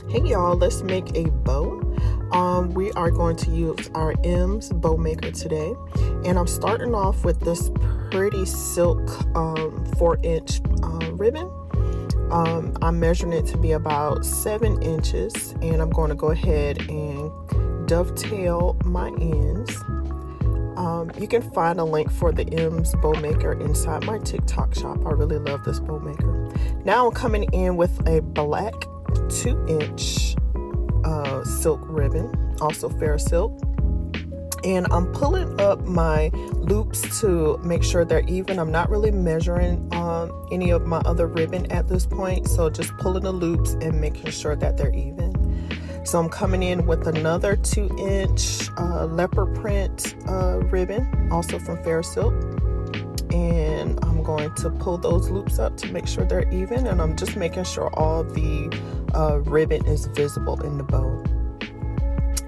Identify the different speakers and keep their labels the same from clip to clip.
Speaker 1: Hey y'all, let's make a bow. We are going to use our M's bow maker today, and I'm starting off with this pretty silk 4-inch ribbon. I'm measuring it to be about 7 inches, and I'm going to go ahead and dovetail my ends. You can find a link for the M's bow maker inside my TikTok shop. I really love this bow maker. Now I'm coming in with a black 2-inch silk ribbon, also fair silk, and I'm pulling up my loops to make sure they're even. I'm not really measuring any of my other ribbon at this point, so just pulling the loops and making sure that they're even. So I'm coming in with another 2-inch leopard print ribbon, also from fair silk, and I'm going to pull those loops up to make sure they're even, and I'm just making sure all the ribbon is visible in the bow.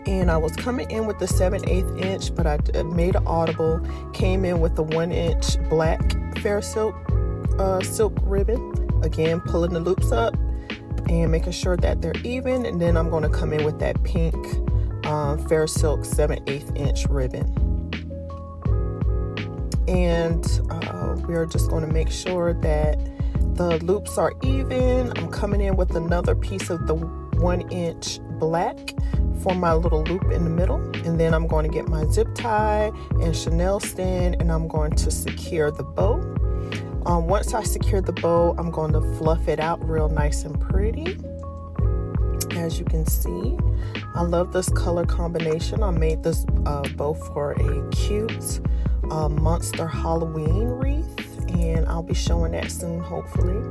Speaker 1: And I was coming in with the 7/8 inch, but I made an audible, came in with the 1-inch black fair silk silk ribbon, again pulling the loops up and making sure that they're even, and then I'm going to come in with that pink fair silk 7/8 inch ribbon. And we're just going to make sure that the loops are even. I'm coming in with another piece of the 1-inch black for my little loop in the middle, and then I'm going to get my zip tie and Chanel stand, and I'm going to secure the bow. Once I secure the bow, I'm going to fluff it out real nice and pretty. As you can see, I love this color combination. I made this bow for a cute monster Halloween wreath, and I'll be showing that soon, hopefully.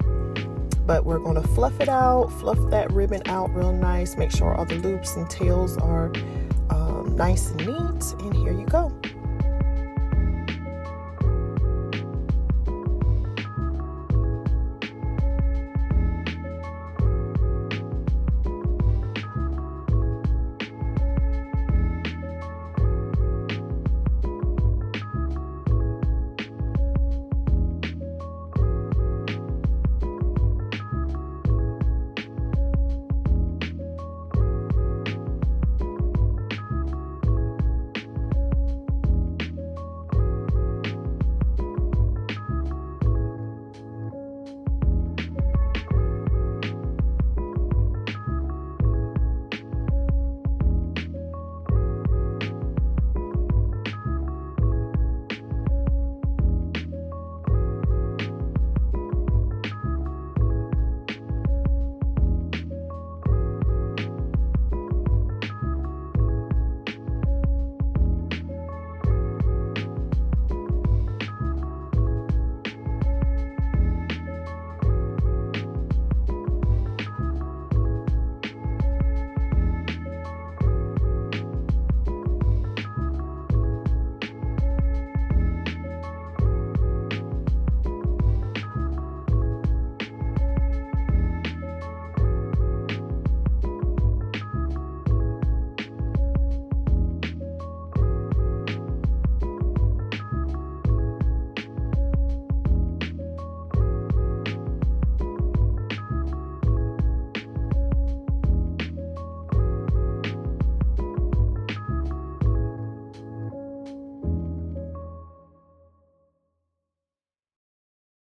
Speaker 1: But we're going to fluff it out, fluff that ribbon out real nice, make sure all the loops and tails are nice and neat, and here you go.